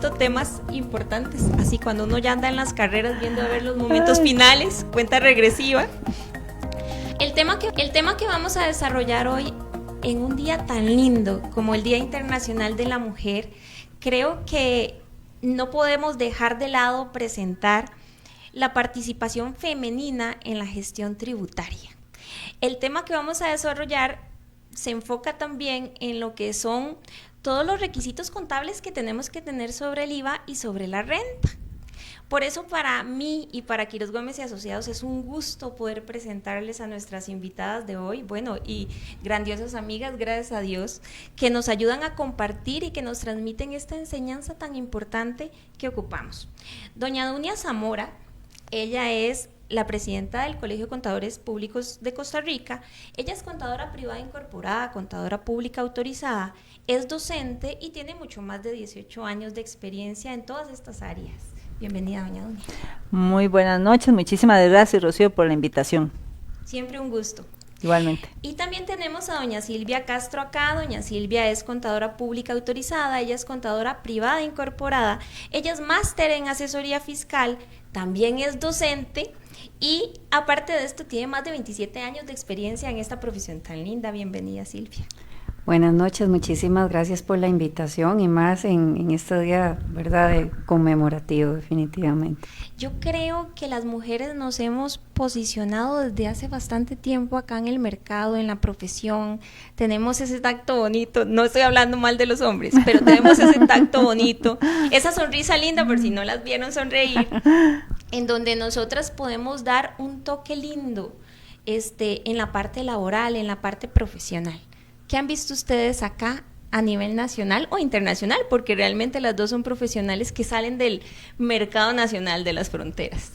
poquito temas importantes, así cuando uno ya anda en las carreras viendo a ver los momentos finales, cuenta regresiva. El tema que vamos a desarrollar hoy en un día tan lindo como el Día Internacional de la Mujer, creo que no podemos dejar de lado presentar la participación femenina en la gestión tributaria. El tema que vamos a desarrollar se enfoca también en lo que son todos los requisitos contables que tenemos que tener sobre el IVA y sobre la renta. Por eso para mí y para Quiroz Gómez y Asociados es un gusto poder presentarles a nuestras invitadas de hoy, bueno, y grandiosas amigas, gracias a Dios, que nos ayudan a compartir y que nos transmiten esta enseñanza tan importante que ocupamos. Doña Dunia Zamora, ella es la presidenta del Colegio de Contadores Públicos de Costa Rica. Ella es contadora privada incorporada, contadora pública autorizada, es docente y tiene mucho más de 18 años de experiencia en todas estas áreas. Bienvenida, doña Dunia. Muy buenas noches, muchísimas gracias, Rocío, por la invitación. Siempre un gusto. Igualmente. Y también tenemos a doña Silvia Castro acá. Doña Silvia es contadora pública autorizada, ella es contadora privada incorporada, ella es máster en asesoría fiscal, también es docente y aparte de esto tiene más de 27 años de experiencia en esta profesión tan linda. Bienvenida, Silvia. Buenas noches, muchísimas gracias por la invitación y más en este día, ¿verdad?, conmemorativo, definitivamente. Yo creo que las mujeres nos hemos posicionado desde hace bastante tiempo acá en el mercado, en la profesión, tenemos ese tacto bonito, no estoy hablando mal de los hombres, pero tenemos ese tacto bonito, esa sonrisa linda, por si no las vieron sonreír, en donde nosotras podemos dar un toque lindo en la parte laboral, en la parte profesional. ¿Qué han visto ustedes acá a nivel nacional o internacional? Porque realmente las dos son profesionales que salen del mercado nacional de las fronteras.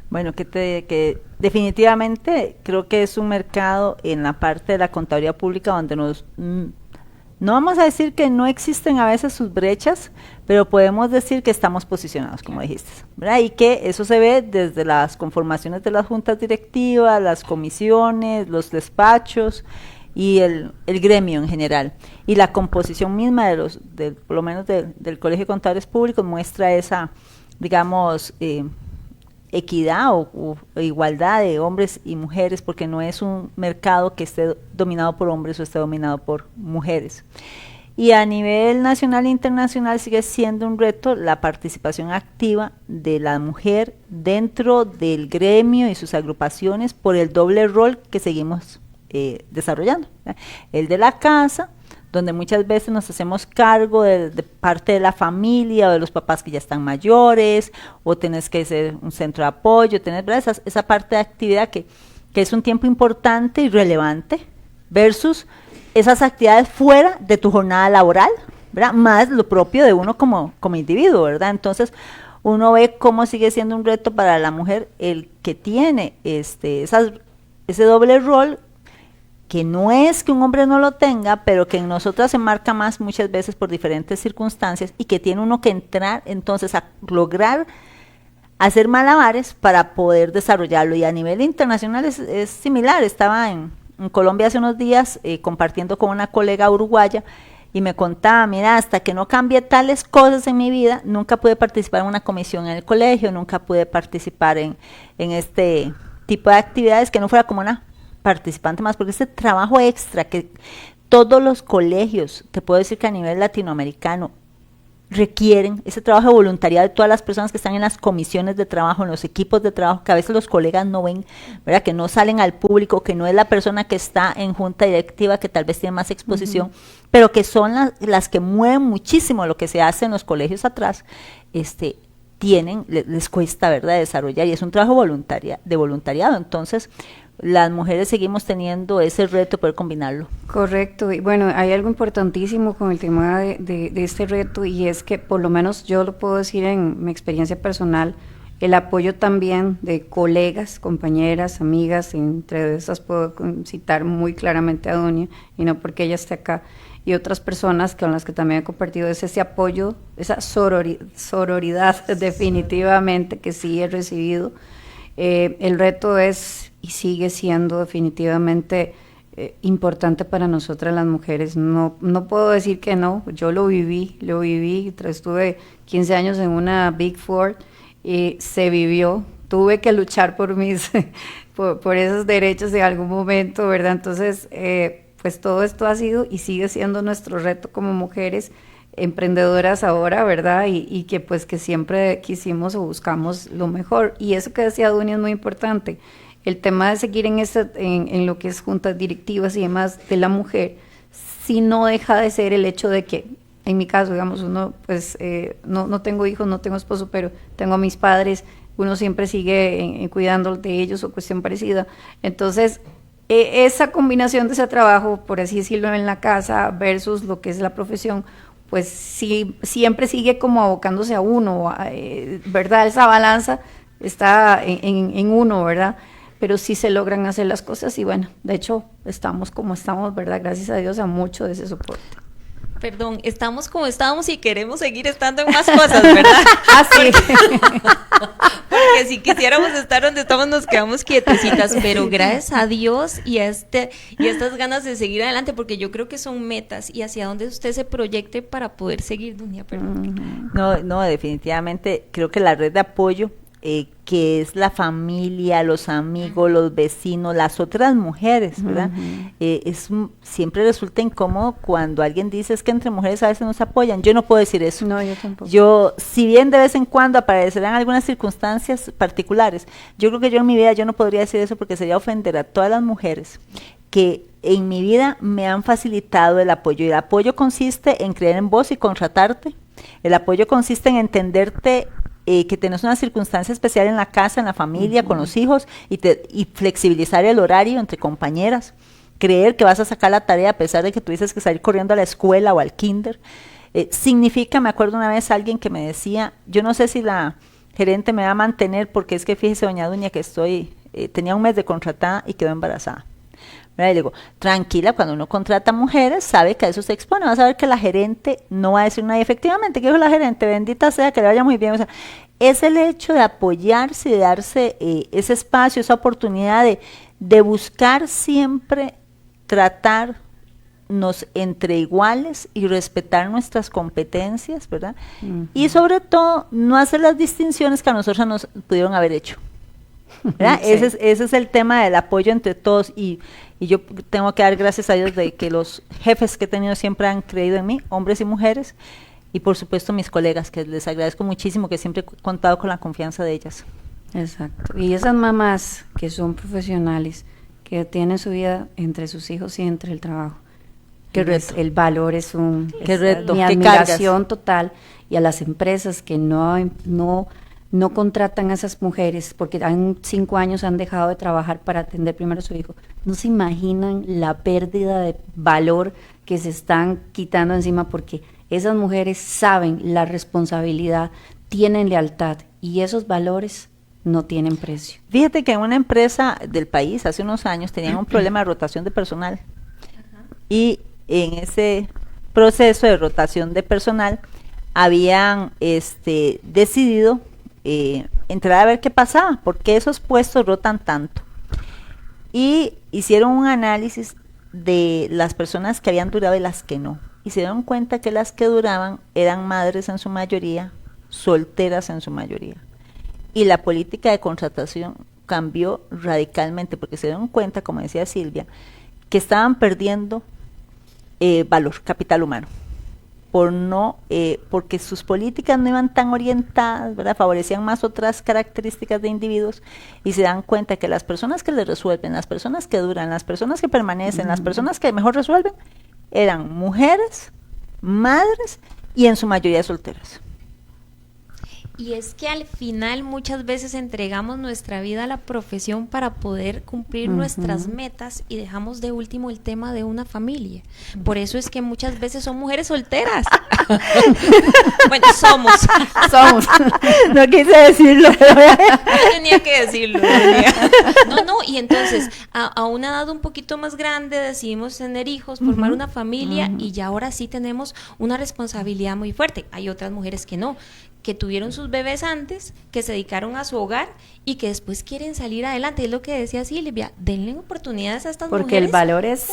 Bueno, que definitivamente creo que es un mercado en la parte de la contaduría pública donde no vamos a decir que no existen a veces sus brechas, pero podemos decir que estamos posicionados, como dijiste, ¿verdad? Y que eso se ve desde las conformaciones de las juntas directivas, las comisiones, los despachos, y el gremio en general, y la composición misma por lo menos del Colegio de Contadores Públicos muestra esa, digamos, equidad o igualdad de hombres y mujeres, porque no es un mercado que esté dominado por hombres o esté dominado por mujeres. Y a nivel nacional e internacional sigue siendo un reto la participación activa de la mujer dentro del gremio y sus agrupaciones por el doble rol que seguimos desarrollando, ¿verdad? El de la casa, donde muchas veces nos hacemos cargo de parte de la familia o de los papás que ya están mayores, o tenés que ser un centro de apoyo, tener esa parte de actividad que es un tiempo importante y relevante, versus esas actividades fuera de tu jornada laboral, ¿verdad? Más lo propio de uno como individuo, ¿verdad? Entonces, uno ve cómo sigue siendo un reto para la mujer el que tiene ese doble rol, que no es que un hombre no lo tenga, pero que en nosotras se marca más muchas veces por diferentes circunstancias y que tiene uno que entrar entonces a lograr hacer malabares para poder desarrollarlo. Y a nivel internacional es similar. Estaba en Colombia hace unos días compartiendo con una colega uruguaya y me contaba, mira, hasta que no cambie tales cosas en mi vida, nunca pude participar en una comisión en el colegio, nunca pude participar en este tipo de actividades que no fuera como una participante más, porque ese trabajo extra que todos los colegios, te puedo decir que a nivel latinoamericano requieren, ese trabajo de voluntariado de todas las personas que están en las comisiones de trabajo, en los equipos de trabajo, que a veces los colegas no ven, ¿verdad? Que no salen al público, que no es la persona que está en junta directiva, que tal vez tiene más exposición, pero que son las que mueven muchísimo lo que se hace en los colegios atrás, les cuesta, ¿verdad?, desarrollar, y es un trabajo de voluntariado. Entonces las mujeres seguimos teniendo ese reto de poder combinarlo. Correcto, y bueno, hay algo importantísimo con el tema de este reto, y es que por lo menos yo lo puedo decir en mi experiencia personal, el apoyo también de colegas, compañeras, amigas, entre esas puedo citar muy claramente a Dunia, y no porque ella esté acá, y otras personas con las que también he compartido, es ese apoyo, esa sororidad definitivamente que sí he recibido. El reto es y sigue siendo definitivamente importante para nosotras las mujeres. No, no puedo decir que no, yo lo viví, estuve 15 años en una Big Four y se vivió, tuve que luchar por por esos derechos en algún momento, ¿verdad? Entonces, pues todo esto ha sido y sigue siendo nuestro reto como mujeres emprendedoras ahora, ¿verdad? Y que pues que siempre quisimos o buscamos lo mejor. Y eso que decía Dunia es muy importante. El tema de seguir en lo que es juntas directivas y demás de la mujer, si no deja de ser el hecho de que, en mi caso, digamos, uno pues no tengo hijos, no tengo esposo, pero tengo a mis padres, uno siempre sigue cuidando de ellos o cuestión parecida. Entonces, esa combinación de ese trabajo, por así decirlo, en la casa versus lo que es la profesión, pues sí, siempre sigue como abocándose a uno, ¿verdad? Esa balanza está en uno, ¿verdad? Pero sí se logran hacer las cosas y bueno, de hecho estamos como estamos, ¿verdad? Gracias a Dios a mucho de ese soporte. Perdón, estamos como estábamos y queremos seguir estando en más cosas, ¿verdad? Sí. Porque si quisiéramos estar donde estamos nos quedamos quietecitas, pero gracias a Dios y a estas ganas de seguir adelante, porque yo creo que son metas y hacia dónde usted se proyecte para poder seguir, Dunia, perdón. No, definitivamente creo que la red de apoyo que es la familia, los amigos, los vecinos, las otras mujeres, ¿verdad? Siempre resulta incómodo cuando alguien dice es que entre mujeres a veces no se apoyan. Yo no puedo decir eso. No, yo tampoco. Yo, si bien de vez en cuando aparecerán algunas circunstancias particulares, yo creo que yo en mi vida yo no podría decir eso porque sería ofender a todas las mujeres que en mi vida me han facilitado el apoyo. Y el apoyo consiste en creer en vos y contratarte. El apoyo consiste en entenderte que tenés una circunstancia especial en la casa, en la familia, con los hijos, y flexibilizar el horario entre compañeras, creer que vas a sacar la tarea a pesar de que tuvieses que salir corriendo a la escuela o al kinder. Significa, me acuerdo una vez alguien que me decía, yo no sé si la gerente me va a mantener, porque es que fíjese, doña Dunia, que tenía un mes de contratada y quedó embarazada. ¿Verdad? Y le digo, tranquila, cuando uno contrata mujeres, sabe que a eso se expone, vas a ver que la gerente no va a decir nada. Y efectivamente, ¿qué dijo la gerente? Bendita sea, que le vaya muy bien. O sea, es el hecho de apoyarse, de darse ese espacio, esa oportunidad de buscar siempre tratarnos entre iguales y respetar nuestras competencias, ¿verdad? Y sobre todo, no hacer las distinciones que a nosotros nos pudieron haber hecho. ¿Verdad? Sí. Ese es el tema del apoyo entre todos y yo tengo que dar gracias a Dios de que los jefes que he tenido siempre han creído en mí, hombres y mujeres, y por supuesto mis colegas, que les agradezco muchísimo, que siempre he contado con la confianza de ellas. Exacto, y esas mamás que son profesionales, que tienen su vida entre sus hijos y entre el trabajo, qué reto. El valor es qué reto, mi admiración total, y a las empresas que no contratan a esas mujeres porque en 5 años han dejado de trabajar para atender primero a su hijo. No se imaginan la pérdida de valor que se están quitando encima porque esas mujeres saben la responsabilidad, tienen lealtad y esos valores no tienen precio. Fíjate que en una empresa del país hace unos años tenían un problema de rotación de personal. Y en ese proceso de rotación de personal habían decidido entrar a ver qué pasaba, por qué esos puestos rotan tanto. Y hicieron un análisis de las personas que habían durado y las que no. Y se dieron cuenta que las que duraban eran madres en su mayoría, solteras en su mayoría. Y la política de contratación cambió radicalmente porque se dieron cuenta, como decía Silvia, que estaban perdiendo valor, capital humano. Porque sus políticas no iban tan orientadas, ¿verdad? Favorecían más otras características de individuos y se dan cuenta que las personas que les resuelven, las personas que duran, las personas que permanecen, las personas que mejor resuelven, eran mujeres, madres y en su mayoría solteras. Y es que al final muchas veces entregamos nuestra vida a la profesión para poder cumplir nuestras metas y dejamos de último el tema de una familia. Por eso es que muchas veces son mujeres solteras. Bueno, somos. No quise decirlo. No tenía que decirlo. No, y entonces a una edad un poquito más grande decidimos tener hijos, formar una familia y ya ahora sí tenemos una responsabilidad muy fuerte. Hay otras mujeres que no, que tuvieron sus bebés antes, que se dedicaron a su hogar y que después quieren salir adelante. Es lo que decía Silvia, denle oportunidades a estas mujeres. Porque el valor es,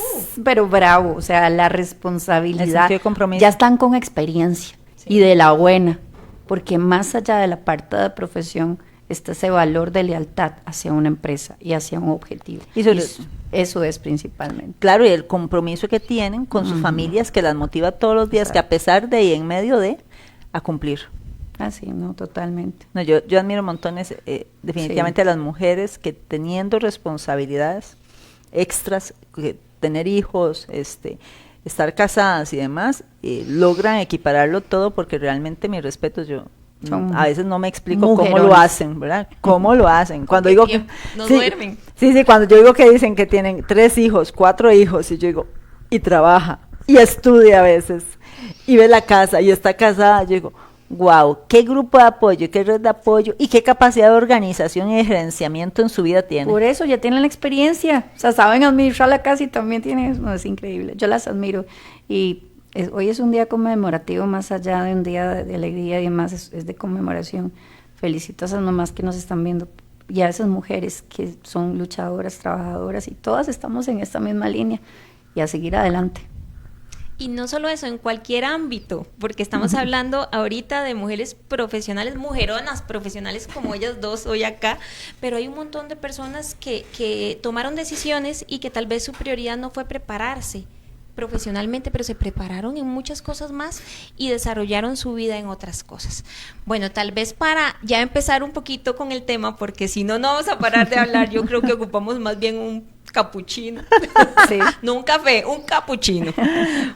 pero bravo, o sea, la responsabilidad, el compromiso. ya están con experiencia, sí, y de la buena, porque más allá de la parte de profesión está ese valor de lealtad hacia una empresa y hacia un objetivo. Y eso es principalmente. Claro, y el compromiso que tienen con sus familias, que las motiva todos los días, exacto, que a pesar de y en medio de, a cumplir. Sí, no, totalmente. No, yo admiro montones, definitivamente, sí, a las mujeres que teniendo responsabilidades extras, tener hijos, estar casadas y demás, logran equipararlo todo, porque realmente mi respeto, yo a veces no me explico mujerones, cómo lo hacen, ¿verdad? ¿Cómo lo hacen? Cuando digo que no sí, duermen. Sí, cuando yo digo que dicen que tienen 3 hijos, 4 hijos, y yo digo, y trabaja, y estudia a veces, y ve la casa, y está casada, yo digo, wow, qué grupo de apoyo, qué red de apoyo, y qué capacidad de organización y de gerenciamiento en su vida tienen. Por eso ya tienen la experiencia, o sea, saben administrar la casa y también tienen eso, no, es increíble, yo las admiro, y hoy es un día conmemorativo, más allá de un día de alegría y demás, es de conmemoración. Felicito a esas mamás que nos están viendo y a esas mujeres que son luchadoras, trabajadoras, y todas estamos en esta misma línea, y a seguir adelante. Y no solo eso, en cualquier ámbito, porque estamos hablando ahorita de mujeres profesionales, mujeronas profesionales como ellas dos hoy acá, pero hay un montón de personas que tomaron decisiones y que tal vez su prioridad no fue prepararse profesionalmente, pero se prepararon en muchas cosas más y desarrollaron su vida en otras cosas. Bueno, tal vez para ya empezar un poquito con el tema, porque si no, no vamos a parar de hablar, yo creo que ocupamos más bien un capuchino, sí, no un café, un capuchino,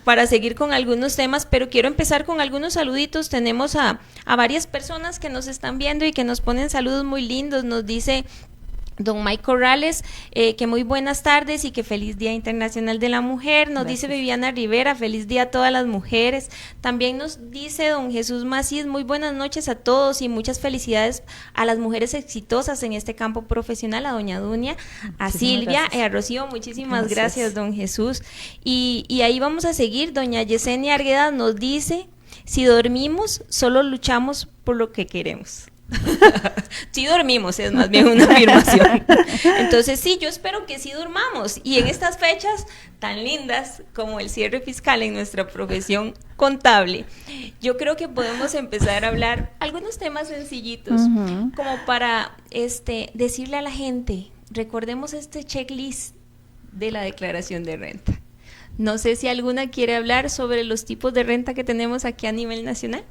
para seguir con algunos temas, pero quiero empezar con algunos saluditos. Tenemos a varias personas que nos están viendo y que nos ponen saludos muy lindos. Nos dice don Mike Corrales, que muy buenas tardes y que feliz Día Internacional de la Mujer. Nos Gracias. Dice Viviana Rivera, feliz día a todas las mujeres. También nos dice don Jesús Macías, muy buenas noches a todos y muchas felicidades a las mujeres exitosas en este campo profesional, a doña Dunia, a Silvia, a Rocío, muchísimas gracias don Jesús. Y ahí vamos a seguir. Doña Yesenia Argueda nos dice, si dormimos, solo luchamos por lo que queremos. Sí dormimos, es más bien una afirmación. Entonces sí, yo espero que sí durmamos, y en estas fechas tan lindas como el cierre fiscal en nuestra profesión contable, yo creo que podemos empezar a hablar algunos temas sencillitos, como para decirle a la gente, recordemos este checklist de la declaración de renta. No sé si alguna quiere hablar sobre los tipos de renta que tenemos aquí a nivel nacional.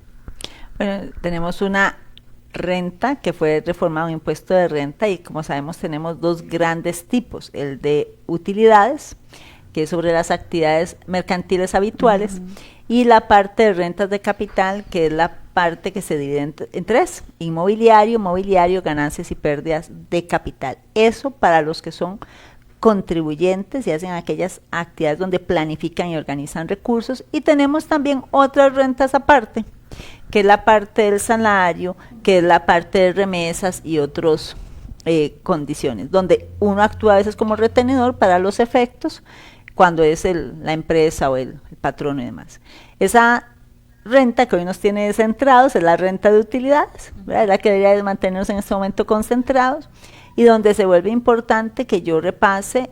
Bueno, tenemos una renta que fue reformado un impuesto de renta, y como sabemos tenemos 2 grandes tipos, el de utilidades, que es sobre las actividades mercantiles habituales, y la parte de rentas de capital, que es la parte que se divide en 3, inmobiliario, mobiliario, ganancias y pérdidas de capital. Eso para los que son contribuyentes y hacen aquellas actividades donde planifican y organizan recursos, y tenemos también otras rentas aparte, que es la parte del salario, que es la parte de remesas y otras condiciones, donde uno actúa a veces como retenedor para los efectos, cuando es la empresa o el patrón y demás. Esa renta que hoy nos tiene descentrados es la renta de utilidades, ¿verdad? Es la que debería de mantenernos en este momento concentrados, y donde se vuelve importante que yo repase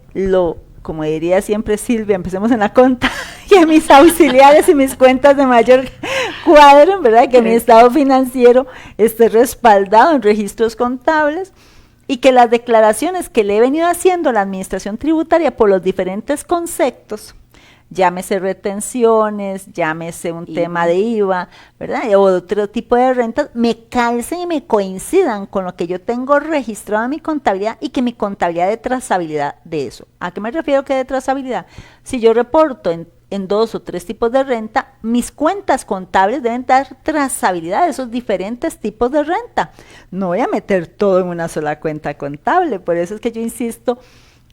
como diría siempre Silvia, empecemos en la conta, que mis auxiliares y mis cuentas de mayor cuadro, ¿verdad? Que mi estado financiero esté respaldado en registros contables, y que las declaraciones que le he venido haciendo a la administración tributaria por los diferentes conceptos, llámese retenciones, llámese un tema de IVA, ¿verdad? O otro tipo de rentas, me calcen y me coincidan con lo que yo tengo registrado en mi contabilidad, y que mi contabilidad dé trazabilidad de eso. ¿A qué me refiero que de trazabilidad? Si yo reporto en 2 o 3 tipos de renta, mis cuentas contables deben dar trazabilidad de esos diferentes tipos de renta. No voy a meter todo en una sola cuenta contable, por eso es que yo insisto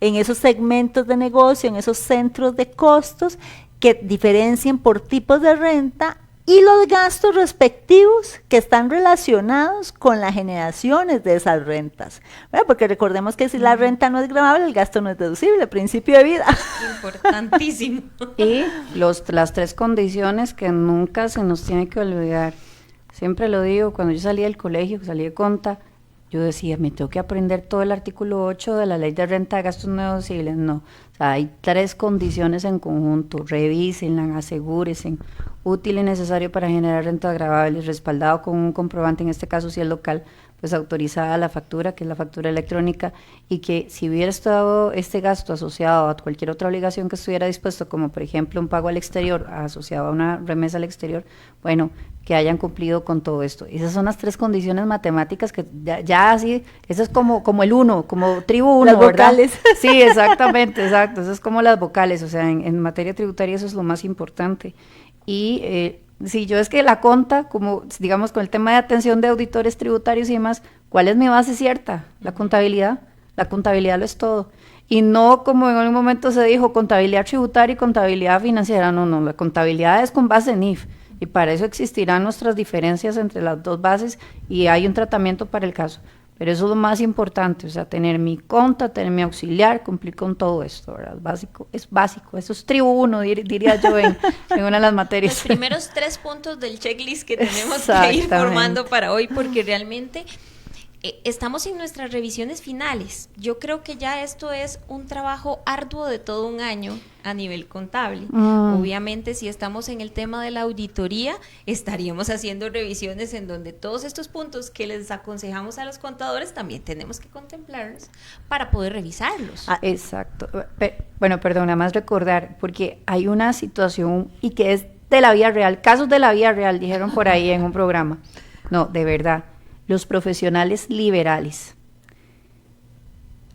en esos segmentos de negocio, en esos centros de costos que diferencien por tipos de renta y los gastos respectivos que están relacionados con las generaciones de esas rentas. Bueno, porque recordemos que si la renta no es gravable, el gasto no es deducible, principio de vida. Importantísimo. Y las 3 condiciones que nunca se nos tiene que olvidar: siempre lo digo, cuando yo salí del colegio, salí de Conta, yo decía, me tengo que aprender todo el artículo 8 de la Ley de Renta de Gastos No Deducibles. No, o sea, hay 3 condiciones en conjunto, revísenlas, asegúrense, útil y necesario para generar renta agravable, respaldado con un comprobante, en este caso si es local, pues autorizada la factura, que es la factura electrónica, y que si hubiera estado este gasto asociado a cualquier otra obligación que estuviera dispuesto, como por ejemplo un pago al exterior, asociado a una remesa al exterior, bueno, que hayan cumplido con todo esto. Esas son las 3 condiciones matemáticas que ya así, eso es como el 1, como tribu 1, las vocales. ¿verdad? Sí, exactamente, exacto, eso es como las vocales, o sea, en materia tributaria eso es lo más importante. Y sí, yo es que la conta, como digamos con el tema de atención de auditores tributarios y demás, ¿cuál es mi base cierta? La contabilidad lo es todo. Y no como en algún momento se dijo, contabilidad tributaria y contabilidad financiera, no, la contabilidad es con base en IF, y para eso existirán nuestras diferencias entre las 2 bases y hay un tratamiento para el caso. Pero eso es lo más importante, o sea, tener mi conta, tener mi auxiliar, cumplir con todo esto, ¿verdad? Es básico, eso es tribu 1, diría yo en una de las materias. Los primeros 3 puntos del checklist que tenemos que ir formando para hoy, porque realmente estamos en nuestras revisiones finales. Yo creo que ya esto es un trabajo arduo de todo un año a nivel contable. Obviamente, si estamos en el tema de la auditoría, estaríamos haciendo revisiones en donde todos estos puntos que les aconsejamos a los contadores también tenemos que contemplarlos para poder revisarlos. Exacto. Bueno, perdón, nada más recordar, porque hay una situación y que es de la vida real, casos de la vida real, dijeron por ahí en un programa. No, de verdad. Los profesionales liberales.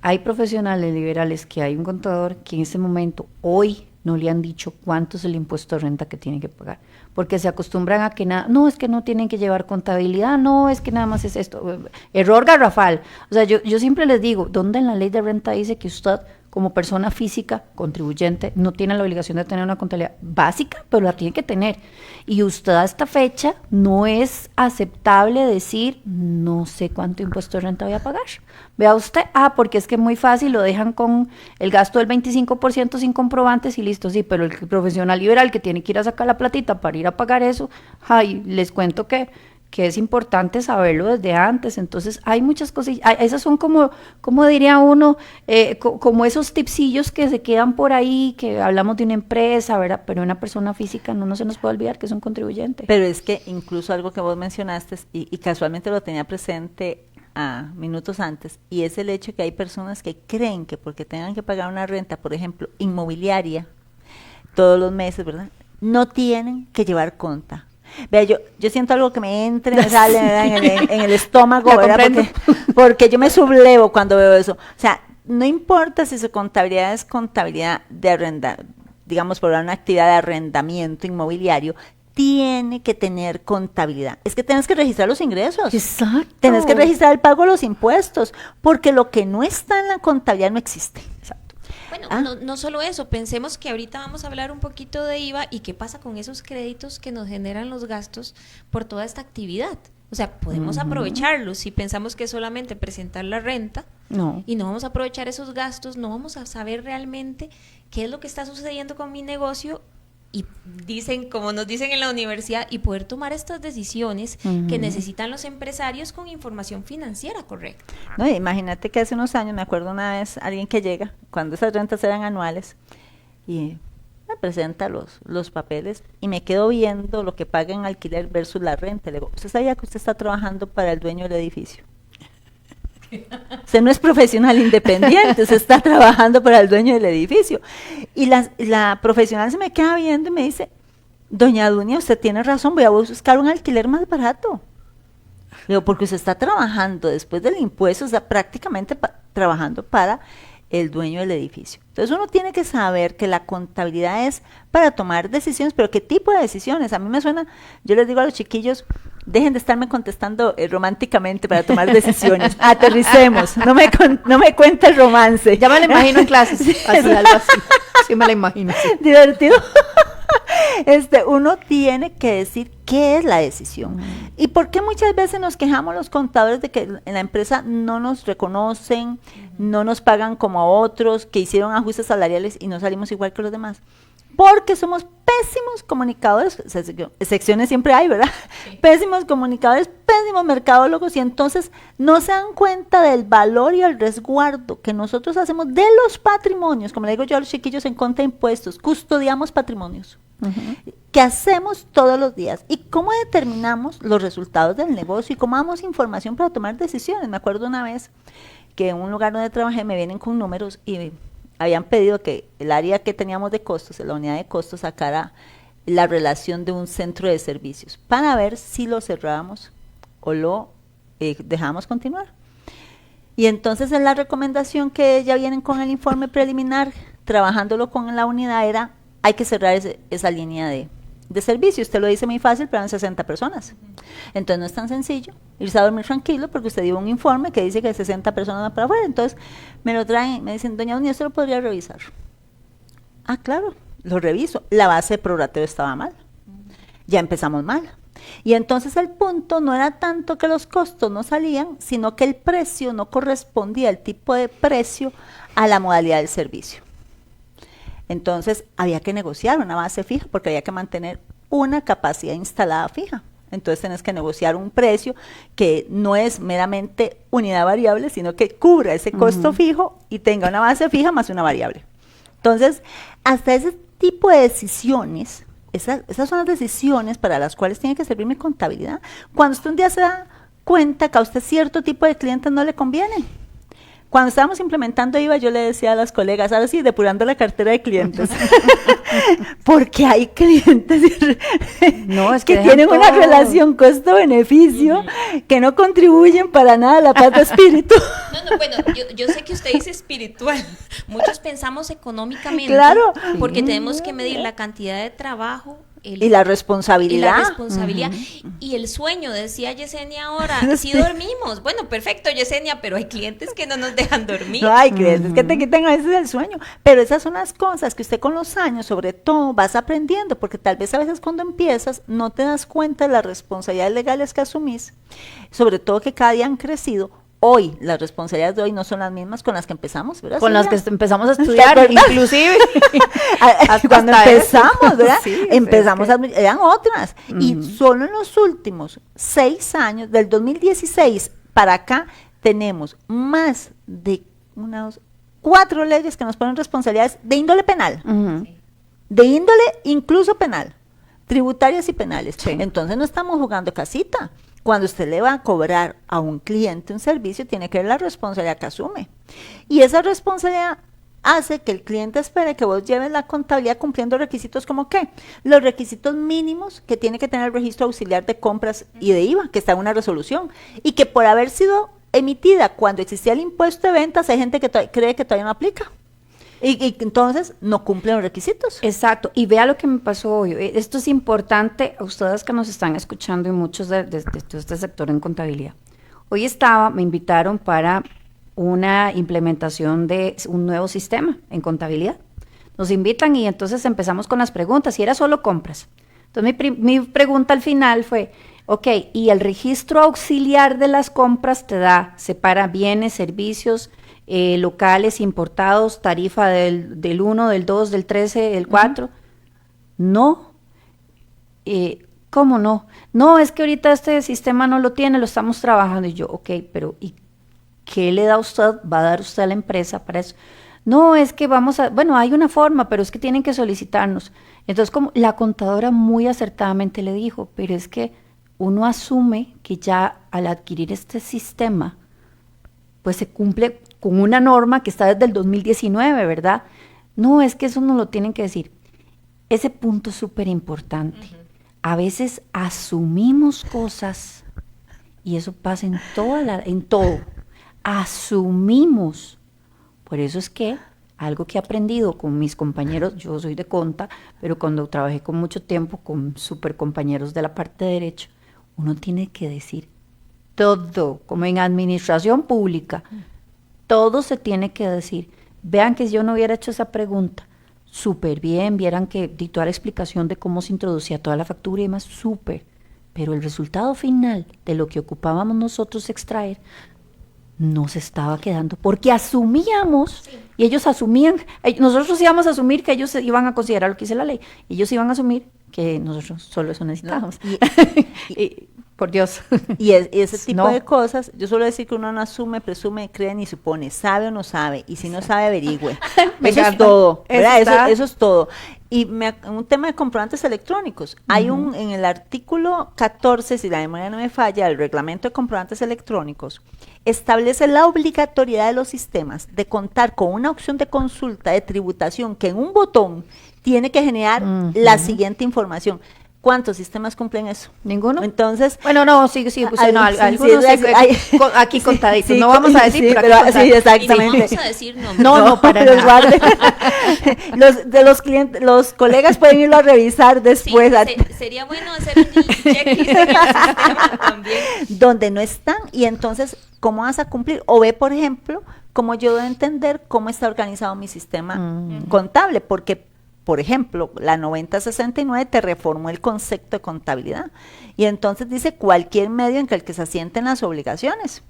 Hay profesionales liberales que hay un contador que en este momento, hoy, no le han dicho cuánto es el impuesto de renta que tienen que pagar, porque se acostumbran a que no, es que no tienen que llevar contabilidad, no, es que nada más es esto. Error garrafal. O sea, yo siempre les digo, ¿dónde en la ley de renta dice que usted, como persona física, contribuyente, no tiene la obligación de tener una contabilidad básica, pero la tiene que tener? Y usted a esta fecha no es aceptable decir, no sé cuánto impuesto de renta voy a pagar. Vea usted, porque es que es muy fácil, lo dejan con el gasto del 25% sin comprobantes y listo, sí, pero el profesional liberal que tiene que ir a sacar la platita para ir a pagar eso, les cuento que es importante saberlo desde antes. Entonces hay muchas cosas, esas son como diría uno, como esos tipsillos que se quedan por ahí, que hablamos de una empresa, ¿verdad? Pero una persona física no se nos puede olvidar que es un contribuyente. Pero es que incluso algo que vos mencionaste, y casualmente lo tenía presente minutos antes, y es el hecho que hay personas que creen que porque tengan que pagar una renta, por ejemplo, inmobiliaria, todos los meses, ¿verdad?, no tienen que llevar conta. Vea, yo siento algo que me entra y me sale, ¿verdad?, en el estómago, ¿verdad? Porque yo me sublevo cuando veo eso. O sea, no importa si su contabilidad es contabilidad de arrendar, digamos, por una actividad de arrendamiento inmobiliario, tiene que tener contabilidad. Es que tienes que registrar los ingresos. Exacto. Tienes que registrar el pago de los impuestos, porque lo que no está en la contabilidad no existe. Exacto. Bueno, no solo eso, pensemos que ahorita vamos a hablar un poquito de IVA y qué pasa con esos créditos que nos generan los gastos por toda esta actividad. O sea, podemos aprovecharlos. Si pensamos que es solamente presentar la renta y no vamos a aprovechar esos gastos, no vamos a saber realmente qué es lo que está sucediendo con mi negocio. Y dicen, como nos dicen en la universidad, y poder tomar estas decisiones que necesitan los empresarios con información financiera correcta. No, imagínate que hace unos años, me acuerdo una vez, alguien que llega, cuando esas rentas eran anuales, y me presenta los papeles, y me quedo viendo lo que paga en alquiler versus la renta. Le digo, ¿usted sabía que usted está trabajando para el dueño del edificio? Usted no es profesional independiente, usted está trabajando para el dueño del edificio. Y la profesional se me queda viendo y me dice, doña Dunia, usted tiene razón, voy a buscar un alquiler más barato. Le digo, porque usted está trabajando después del impuesto, está prácticamente trabajando para el dueño del edificio. Entonces uno tiene que saber que la contabilidad es para tomar decisiones, pero ¿qué tipo de decisiones? A mí me suena, yo les digo a los chiquillos, dejen de estarme contestando románticamente para tomar decisiones, aterricemos, no me cuente el romance. Ya me la imagino en clases, así, algo así, sí me la imagino. Sí. Divertido. Uno tiene que decir qué es la decisión. ¿Y por qué muchas veces nos quejamos los contadores de que en la empresa no nos reconocen, no nos pagan como a otros, que hicieron ajustes salariales y no salimos igual que los demás? porque somos pésimos comunicadores, excepciones siempre hay, ¿verdad? Sí. Pésimos comunicadores, pésimos mercadólogos, y entonces no se dan cuenta del valor y el resguardo que nosotros hacemos de los patrimonios, como le digo yo a los chiquillos en contra de impuestos, custodiamos patrimonios, que hacemos todos los días, y cómo determinamos los resultados del negocio y cómo damos información para tomar decisiones. Me acuerdo una vez que en un lugar donde trabajé me vienen con números y habían pedido que el área que teníamos de costos, la unidad de costos, sacara la relación de un centro de servicios para ver si lo cerrábamos o lo dejábamos continuar. Y entonces en la recomendación que ya vienen con el informe preliminar, trabajándolo con la unidad, era hay que cerrar esa línea de servicio. Usted lo dice muy fácil, pero eran 60 personas. Entonces no es tan sencillo irse a dormir tranquilo porque usted dio un informe que dice que 60 personas van para afuera. Entonces me lo traen, me dicen, doña Unia, ¿usted lo podría revisar? Ah, claro, lo reviso. La base de prorrateo estaba mal. Ya empezamos mal. Y entonces el punto no era tanto que los costos no salían, sino que el precio no correspondía, el tipo de precio, a la modalidad del servicio. Entonces había que negociar una base fija porque había que mantener una capacidad instalada fija. Entonces tenés que negociar un precio que no es meramente unidad variable, sino que cubra ese costo fijo y tenga una base fija más una variable. Entonces, hasta ese tipo de decisiones, esas son las decisiones para las cuales tiene que servir mi contabilidad. Cuando usted un día se da cuenta que a usted cierto tipo de clientes no le conviene. Cuando estábamos implementando IVA, yo le decía a las colegas, ahora sí, depurando la cartera de clientes, porque hay clientes que tienen una relación costo-beneficio, que no contribuyen para nada a la paz de espíritu. No, bueno, yo sé que usted dice espiritual, muchos pensamos económicamente, claro, porque tenemos que medir la cantidad de trabajo, y la responsabilidad. Y el sueño, decía Yesenia ahora, si dormimos, bueno, perfecto Yesenia, pero hay clientes que no nos dejan dormir. No, hay clientes que te quitan a veces el sueño, pero esas son las cosas que usted con los años, sobre todo, vas aprendiendo, porque tal vez a veces cuando empiezas no te das cuenta de las responsabilidades legales que asumís, sobre todo que cada día han crecido. Hoy, las responsabilidades de hoy no son las mismas con las que empezamos, ¿verdad? Con las que empezamos a estudiar, inclusive. Cuando empezamos, ¿verdad? Sí, empezamos, eran otras. Y solo en los últimos 6 años, del 2016 para acá, tenemos más de 4 leyes que nos ponen responsabilidades de índole penal. De índole incluso penal, tributarias y penales. Sí. Entonces no estamos jugando casita. Cuando usted le va a cobrar a un cliente un servicio, tiene que ver la responsabilidad que asume. Y esa responsabilidad hace que el cliente espere que vos lleves la contabilidad cumpliendo requisitos como ¿qué? Los requisitos mínimos que tiene que tener el registro auxiliar de compras y de IVA, que está en una resolución, y que por haber sido emitida cuando existía el impuesto de ventas, hay gente que cree que todavía no aplica. Y entonces no cumplen los requisitos. Exacto, y vea lo que me pasó hoy. Esto es importante a ustedes que nos están escuchando y muchos de este sector en contabilidad. Hoy me invitaron para una implementación de un nuevo sistema en contabilidad. Nos invitan y entonces empezamos con las preguntas, y era solo compras. Entonces mi pregunta al final fue, ok, y el registro auxiliar de las compras separa bienes, servicios, locales, importados, tarifa del 1, del 2, del 13, del 4. No. ¿Cómo no? No, es que ahorita este sistema no lo tiene, lo estamos trabajando. Y yo, ok, pero ¿y qué le da usted, va a dar usted a la empresa para eso? No, es que hay una forma, pero es que tienen que solicitarnos. Entonces, como la contadora muy acertadamente le dijo, pero es que uno asume que ya al adquirir este sistema, pues se cumple con una norma que está desde el 2019, ¿verdad? No, es que eso no lo tienen que decir. Ese punto es súper importante. A veces asumimos cosas, y eso pasa en todo. Asumimos. Por eso es que algo que he aprendido con mis compañeros, yo soy de conta, pero cuando trabajé con mucho tiempo con súper compañeros de la parte de derecho, uno tiene que decir todo, como en administración pública, todo se tiene que decir. Vean que si yo no hubiera hecho esa pregunta, súper bien, vieran que di toda la explicación de cómo se introducía toda la factura y demás, súper, pero el resultado final de lo que ocupábamos nosotros extraer no se estaba quedando, porque asumíamos, y ellos asumían, nosotros íbamos a asumir que ellos iban a considerar lo que dice la ley, ellos iban a asumir que nosotros solo eso necesitábamos. ¿No? Y por Dios. Y ese tipo No. de cosas, yo suelo decir que uno no asume, presume, cree ni supone, sabe o no sabe, y si no sabe, averigüe. Me Eso es encanta. todo, ¿verdad? Está. Eso es todo. Y un tema de comprobantes electrónicos. Hay en el artículo 14, si la memoria no me falla, el reglamento de comprobantes electrónicos, establece la obligatoriedad de los sistemas de contar con una opción de consulta de tributación que en un botón tiene que generar la siguiente información. ¿Cuántos sistemas cumplen eso? ¿Ninguno? Entonces, Bueno, no, sí, pues, no, algunos aquí contaditos, sí, no vamos a decir, sí, pero aquí sí, Y no exactamente. vamos a decir nombres. No, para los nada. guarde. los clientes, los colegas pueden irlo a revisar Sí, después. sería bueno hacer un checklist en el sistema también. Donde no están, y entonces, ¿cómo vas a cumplir? O ve, por ejemplo, cómo yo debo entender cómo está organizado mi sistema contable, porque, por ejemplo, la 9069 te reformó el concepto de contabilidad, y entonces dice cualquier medio en el que se asienten las obligaciones.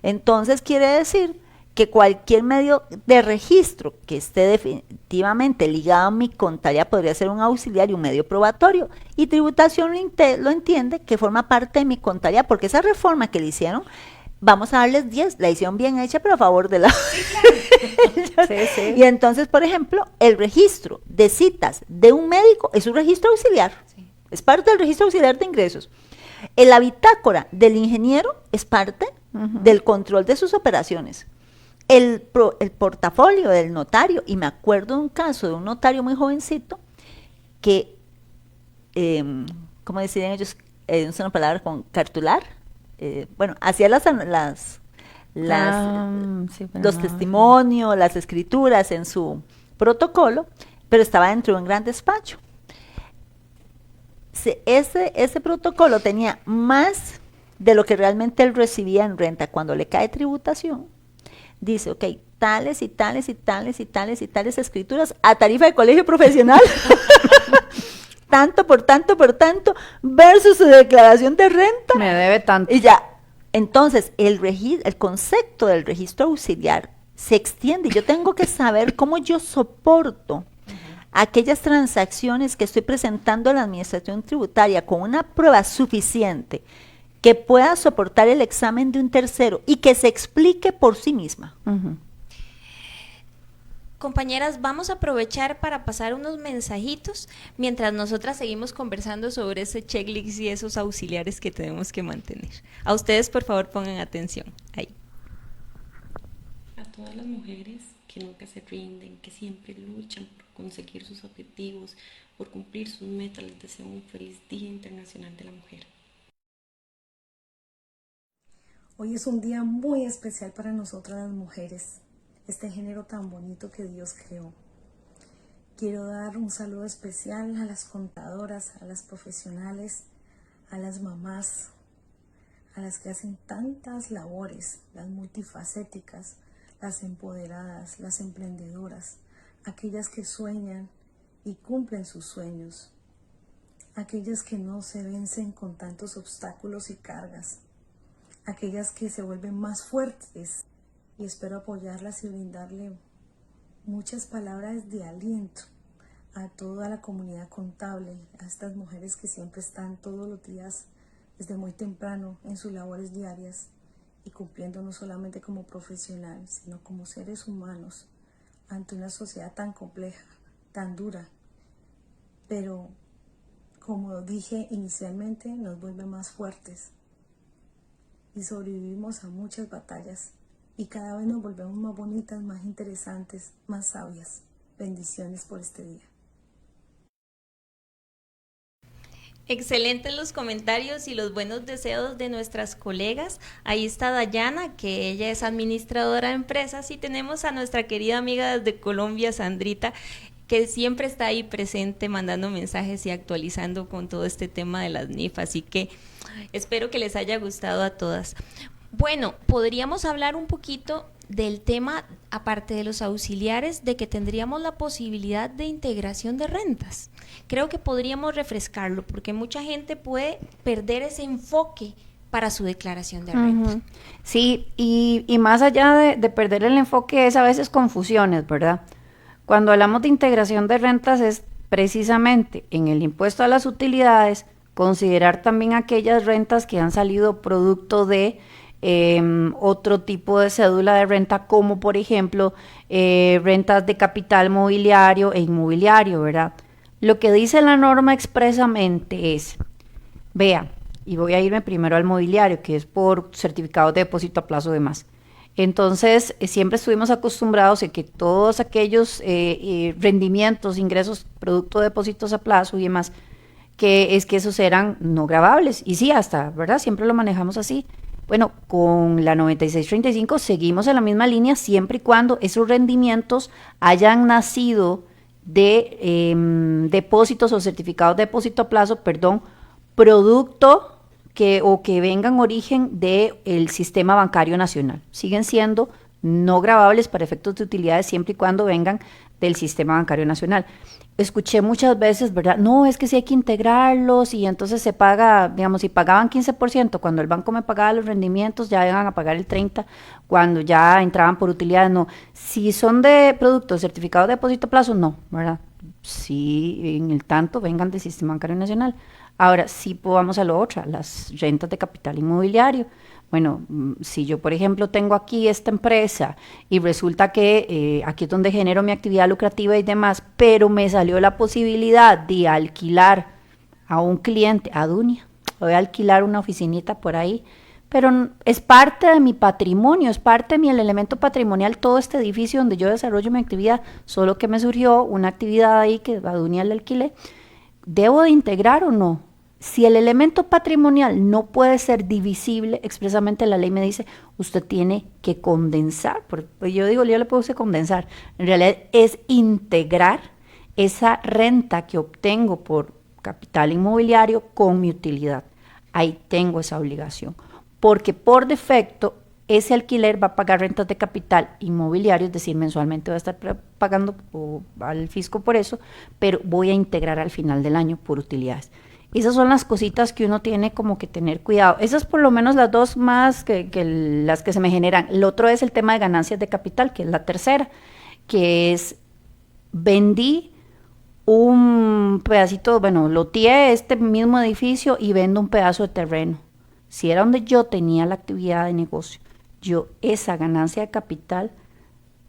Entonces quiere decir que cualquier medio de registro que esté definitivamente ligado a mi contabilidad podría ser un auxiliar y un medio probatorio, y tributación lo entiende que forma parte de mi contabilidad, porque esa reforma que le hicieron, vamos a darles 10, la hicieron bien hecha, pero a favor de la... Sí. Y entonces, por ejemplo, el registro de citas de un médico es un registro auxiliar, es parte del registro auxiliar de ingresos. La bitácora del ingeniero es parte del control de sus operaciones. El portafolio del notario, y me acuerdo de un caso de un notario muy jovencito que, ¿cómo decían ellos? Es una palabra con cartular. Bueno, hacía los testimonios, las escrituras en su protocolo, pero estaba dentro de un gran despacho. Ese protocolo tenía más de lo que realmente él recibía en renta. Cuando le cae tributación, dice, ok, tales y tales y tales y tales y tales escrituras a tarifa de colegio profesional, tanto por tanto por tanto, versus su declaración de renta. Me debe tanto. Y ya, entonces el concepto del registro auxiliar se extiende, y yo tengo que saber cómo yo soporto aquellas transacciones que estoy presentando a la administración tributaria con una prueba suficiente que pueda soportar el examen de un tercero y que se explique por sí misma. Compañeras, vamos a aprovechar para pasar unos mensajitos mientras nosotras seguimos conversando sobre ese checklist y esos auxiliares que tenemos que mantener. A ustedes, por favor, pongan atención. Ahí. A todas las mujeres que nunca se rinden, que siempre luchan por conseguir sus objetivos, por cumplir sus metas, les deseo un feliz Día Internacional de la Mujer. Hoy es un día muy especial para nosotras las mujeres, este género tan bonito que Dios creó. Quiero dar un saludo especial a las contadoras, a las profesionales, a las mamás, a las que hacen tantas labores, las multifacéticas, las empoderadas, las emprendedoras, aquellas que sueñan y cumplen sus sueños, aquellas que no se vencen con tantos obstáculos y cargas, aquellas que se vuelven más fuertes, y espero apoyarlas y brindarle muchas palabras de aliento a toda la comunidad contable, a estas mujeres que siempre están todos los días desde muy temprano en sus labores diarias y cumpliendo no solamente como profesional, sino como seres humanos ante una sociedad tan compleja, tan dura, pero como dije inicialmente, nos vuelve más fuertes y sobrevivimos a muchas batallas y cada vez nos volvemos más bonitas, más interesantes, más sabias. Bendiciones por este día. Excelentes los comentarios y los buenos deseos de nuestras colegas. Ahí está Dayana, que ella es administradora de empresas, y tenemos a nuestra querida amiga desde Colombia, Sandrita, que siempre está ahí presente mandando mensajes y actualizando con todo este tema de las NIF, así que espero que les haya gustado a todas. Bueno, podríamos hablar un poquito del tema, aparte de los auxiliares, de que tendríamos la posibilidad de integración de rentas. Creo que podríamos refrescarlo, porque mucha gente puede perder ese enfoque para su declaración de renta. Sí, y más allá de perder el enfoque es a veces confusiones, ¿verdad? Cuando hablamos de integración de rentas es precisamente en el impuesto a las utilidades considerar también aquellas rentas que han salido producto de otro tipo de cédula de renta, como por ejemplo rentas de capital mobiliario e inmobiliario, ¿verdad? Lo que dice la norma expresamente es, vea, y voy a irme primero al mobiliario, que es por certificados de depósito a plazo de más. Entonces, siempre estuvimos acostumbrados a que todos aquellos rendimientos, ingresos, producto de depósitos a plazo y demás, que esos eran no gravables. Y sí, hasta, ¿verdad? Siempre lo manejamos así. Bueno, con la 9635 seguimos en la misma línea siempre y cuando esos rendimientos hayan nacido de depósitos o certificados de depósito a plazo, producto que vengan origen del sistema bancario nacional. Siguen siendo no gravables para efectos de utilidades siempre y cuando vengan del sistema bancario nacional. Escuché muchas veces, ¿verdad? No, es que sí hay que integrarlos y entonces se paga, digamos, si pagaban 15%, cuando el banco me pagaba los rendimientos, ya iban a pagar el 30%, cuando ya entraban por utilidades, no. Si son de productos certificados de depósito a plazo, no, ¿verdad? Sí, en el tanto vengan del sistema bancario nacional. Ahora, sí, vamos a lo otro, las rentas de capital inmobiliario. Bueno, si yo, por ejemplo, tengo aquí esta empresa y resulta que aquí es donde genero mi actividad lucrativa y demás, pero me salió la posibilidad de alquilar a un cliente, a Dunia, voy a alquilar una oficinita por ahí, pero es parte de mi patrimonio, es parte de mi elemento patrimonial, todo este edificio donde yo desarrollo mi actividad, solo que me surgió una actividad ahí que a Dunia le alquilé. ¿Debo de integrar o no? Si el elemento patrimonial no puede ser divisible, expresamente la ley me dice, usted tiene que condensar. Yo digo, yo le puse condensar. En realidad es integrar esa renta que obtengo por capital inmobiliario con mi utilidad. Ahí tengo esa obligación. Porque por defecto, ese alquiler va a pagar rentas de capital inmobiliario, es decir, mensualmente voy a estar pagando al fisco por eso, pero voy a integrar al final del año por utilidades. Esas son las cositas que uno tiene como que tener cuidado. Esas por lo menos las dos más que las que se me generan. El otro es el tema de ganancias de capital, que es la tercera, que es vendí un pedacito, loteé este mismo edificio y vendo un pedazo de terreno. Si era donde yo tenía la actividad de negocio, yo esa ganancia de capital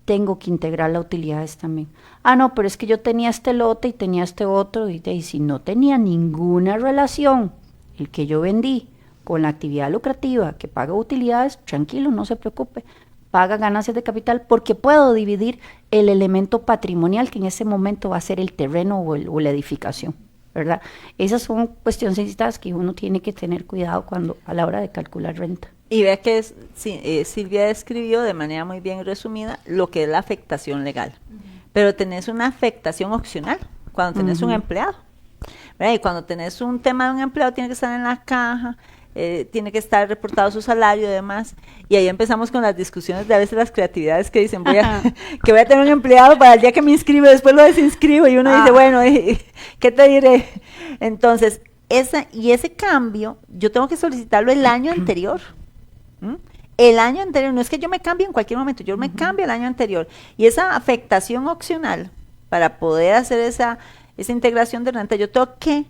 tengo que integrar las utilidades también. Ah, no, pero es que yo tenía este lote y tenía este otro, y si no tenía ninguna relación el que yo vendí con la actividad lucrativa que paga utilidades, tranquilo, no se preocupe, paga ganancias de capital porque puedo dividir el elemento patrimonial que en ese momento va a ser el terreno o la edificación, ¿verdad? Esas son cuestiones que uno tiene que tener cuidado a la hora de calcular renta. Y vea que Silvia describió de manera muy bien resumida lo que es la afectación legal. Pero tenés una afectación opcional cuando tenés un empleado, ¿verdad? Y cuando tenés un tema de un empleado tiene que estar en la caja, tiene que estar reportado su salario y demás. Y ahí empezamos con las discusiones de a veces las creatividades que dicen, voy a tener un empleado para el día que me inscribo, después lo desinscribo y uno dice, bueno, ¿qué te diré? Entonces, ese cambio yo tengo que solicitarlo el año anterior. El año anterior, no es que yo me cambie en cualquier momento, yo me cambio el año anterior. Y esa afectación opcional, para poder hacer esa integración de renta, yo tengo que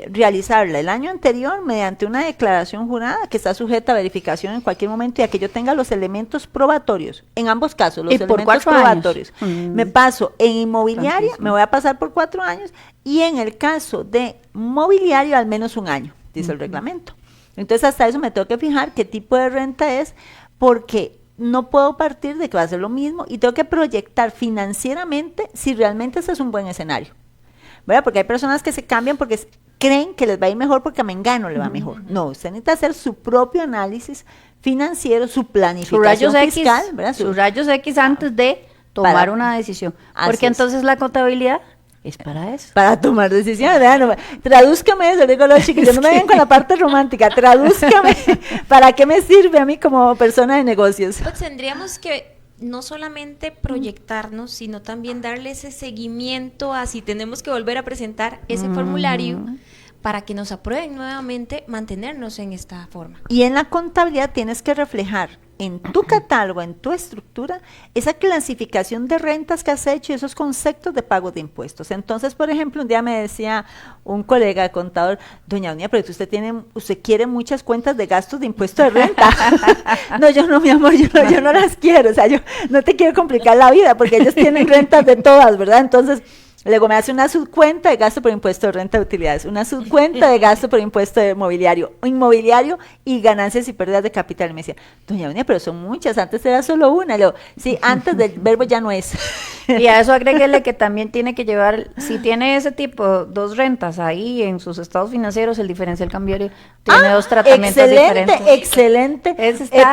realizarla el año anterior mediante una declaración jurada que está sujeta a verificación en cualquier momento y a que yo tenga los elementos probatorios. En ambos casos, los elementos probatorios. Me paso en inmobiliaria, me voy a pasar por 4 años, y en el caso de mobiliario, al menos 1 año, dice el reglamento. Entonces, hasta eso me tengo que fijar qué tipo de renta es, porque no puedo partir de que va a ser lo mismo y tengo que proyectar financieramente si realmente ese es un buen escenario, ¿verdad? Porque hay personas que se cambian porque creen que les va a ir mejor porque a Mengano le va mejor. No, usted necesita hacer su propio análisis financiero, su planificación fiscal, ¿verdad? Sus rayos X antes de tomar una decisión. Porque entonces la contabilidad es para eso. Para tomar decisiones, ¿verdad? Tradúzcame eso, digo los chiquillos, no me vengan con la parte romántica, tradúzcame, ¿para qué me sirve a mí como persona de negocios? Pues tendríamos que no solamente proyectarnos, sino también darle ese seguimiento a si tenemos que volver a presentar ese formulario para que nos aprueben nuevamente mantenernos en esta forma. Y en la contabilidad tienes que reflejar en tu catálogo, en tu estructura, esa clasificación de rentas que has hecho y esos conceptos de pago de impuestos. Entonces, por ejemplo, un día me decía un colega contador, doña Unia, pero usted quiere muchas cuentas de gastos de impuesto de renta. No, yo no, mi amor, yo no las quiero, o sea, yo no te quiero complicar la vida, porque ellos tienen rentas de todas, ¿verdad? Entonces, luego me hace una subcuenta de gasto por impuesto de renta de utilidades, una subcuenta de gasto por impuesto de inmobiliario y ganancias y pérdidas de capital. Y me decía, doña Unia, pero son muchas, antes era solo una. Le digo, sí, antes del verbo ya no es. Y a eso agréguele que también tiene que llevar, si tiene ese tipo, 2 rentas ahí en sus estados financieros, el diferencial cambiario tiene 2 tratamientos diferentes. Excelente,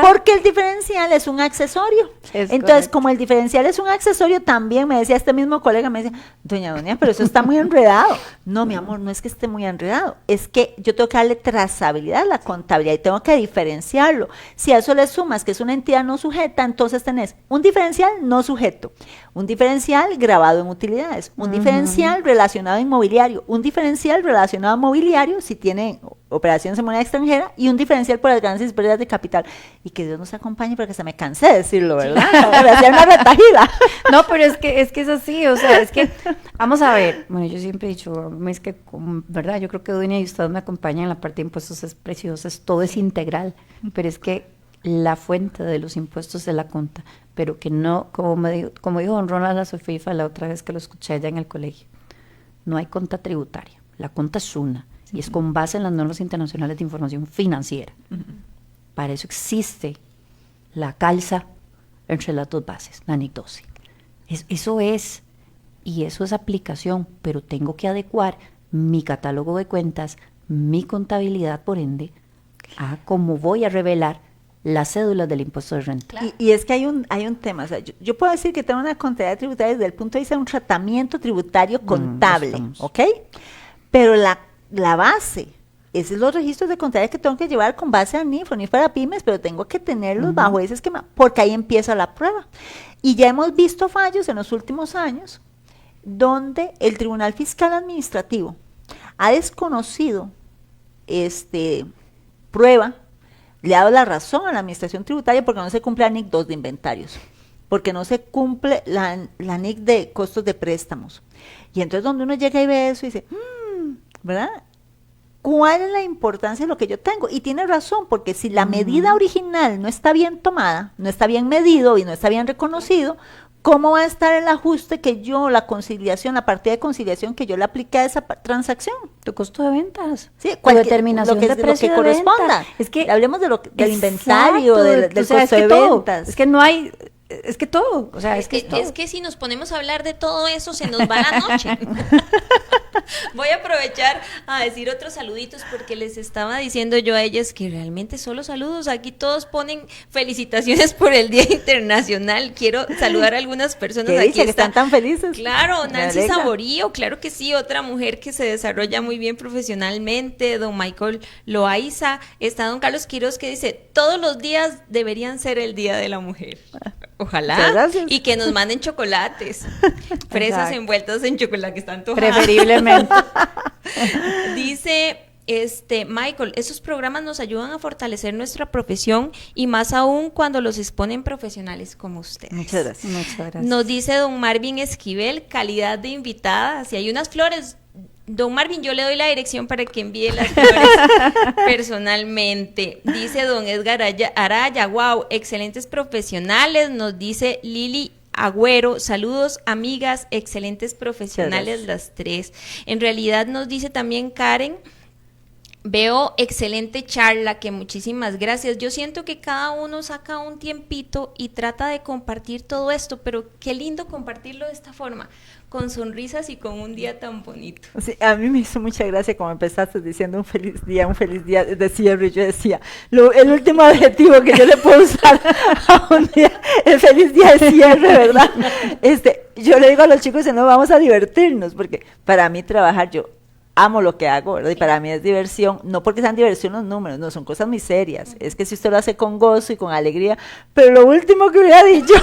porque el diferencial es un accesorio. Entonces, correcto. Como el diferencial es un accesorio, también me decía este mismo colega, me decía, doña Doña, pero eso está muy enredado. No, mi amor, no es que esté muy enredado, es que yo tengo que darle trazabilidad a la contabilidad y tengo que diferenciarlo. Si a eso le sumas que es una entidad no sujeta, entonces tenés un diferencial no sujeto, un diferencial grabado en utilidades, un diferencial relacionado a inmobiliario, un diferencial relacionado a mobiliario si tiene operaciones en moneda extranjera y un diferencial por las ganancias y pérdidas de capital. Y que Dios nos acompañe porque se me cansé de decirlo, ¿verdad? Para hacer una retajida. No, pero es que es así, o sea, es que, vamos a ver, bueno, yo siempre he dicho, es que, ¿verdad? Yo creo que Dunia y usted me acompañan en la parte de impuestos, es preciosa, todo es integral, pero es que la fuente de los impuestos es la conta, pero que no, como dijo don Ronald Azofifa la otra vez que lo escuché allá en el colegio, no hay conta tributaria, la conta es una, y es con base en las normas internacionales de información financiera. Para eso existe la calza entre las dos bases, la NIC 12. Eso es aplicación, pero tengo que adecuar mi catálogo de cuentas, mi contabilidad, por ende, a cómo voy a revelar las cédulas del impuesto de renta. Claro. Y es que hay un tema, o sea, yo puedo decir que tengo una contabilidad tributaria desde el punto de vista de un tratamiento tributario contable, ¿ok? Pero la base, esos son los registros de contabilidad que tengo que llevar con base a NIF para pymes, pero tengo que tenerlos bajo ese esquema, porque ahí empieza la prueba. Y ya hemos visto fallos en los últimos años, donde el Tribunal Fiscal Administrativo ha desconocido prueba, le ha dado la razón a la Administración Tributaria porque no se cumple la NIC 2 de inventarios, porque no se cumple la NIC de costos de préstamos. Y entonces donde uno llega y ve eso y dice, ¿verdad? ¿Cuál es la importancia de lo que yo tengo? Y tiene razón, porque si la medida original no está bien tomada, no está bien medido y no está bien reconocido, ¿cómo va a estar el ajuste que yo, la conciliación, la partida de conciliación que yo le apliqué a esa transacción? Tu costo de ventas, sí, tu determinación de precio lo que corresponda. Venta. Es que hablemos del inventario, del costo de ventas. Es que no hay... Es que todo, o sea, es que si nos ponemos a hablar de todo eso se nos va la noche. Voy a aprovechar a decir otros saluditos porque les estaba diciendo yo a ellas que realmente solo saludos, aquí todos ponen felicitaciones por el Día Internacional. Quiero saludar a algunas personas aquí que están tan felices. Claro, Nancy Saborío, claro que sí, otra mujer que se desarrolla muy bien profesionalmente, don Michael Loaiza, está don Carlos Quiroz que dice, todos los días deberían ser el Día de la Mujer. Ojalá, y que nos manden chocolates, fresas envueltas en chocolate que están tojadas. Preferiblemente. Dice Michael, esos programas nos ayudan a fortalecer nuestra profesión y más aún cuando los exponen profesionales como ustedes. Muchas gracias. Muchas gracias. Nos dice don Marvin Esquivel, calidad de invitada, si hay unas flores. Don Marvin, yo le doy la dirección para que envíe las flores personalmente. Dice don Edgar Araya, wow, excelentes profesionales. Nos dice Lili Agüero, saludos amigas, excelentes profesionales las tres. En realidad nos dice también Karen, veo excelente charla, que muchísimas gracias. Yo siento que cada uno saca un tiempito y trata de compartir todo esto, pero qué lindo compartirlo de esta forma, con sonrisas y con un día tan bonito. Sí, a mí me hizo mucha gracia como empezaste diciendo un feliz día de cierre. Yo decía, el último adjetivo que yo le puedo usar a un día, el feliz día de cierre, ¿verdad? Yo le digo a los chicos, no, vamos a divertirnos, porque para mí trabajar, yo amo lo que hago, ¿verdad? Y para mí es diversión, no porque sean diversión los números, no, son cosas muy serias, es que si usted lo hace con gozo y con alegría, pero lo último que hubiera dicho...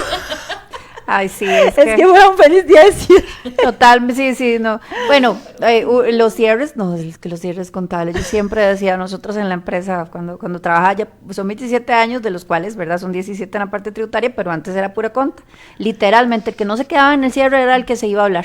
Ay, sí, Es que fuera un feliz día de cierre. total, sí, no. Bueno, los cierres, no, es que los cierres contables, yo siempre decía, nosotros en la empresa, cuando trabajaba ya, son 27 años, de los cuales, ¿verdad? Son 17 en la parte tributaria, pero antes era pura conta. Literalmente, el que no se quedaba en el cierre era el que se iba a hablar.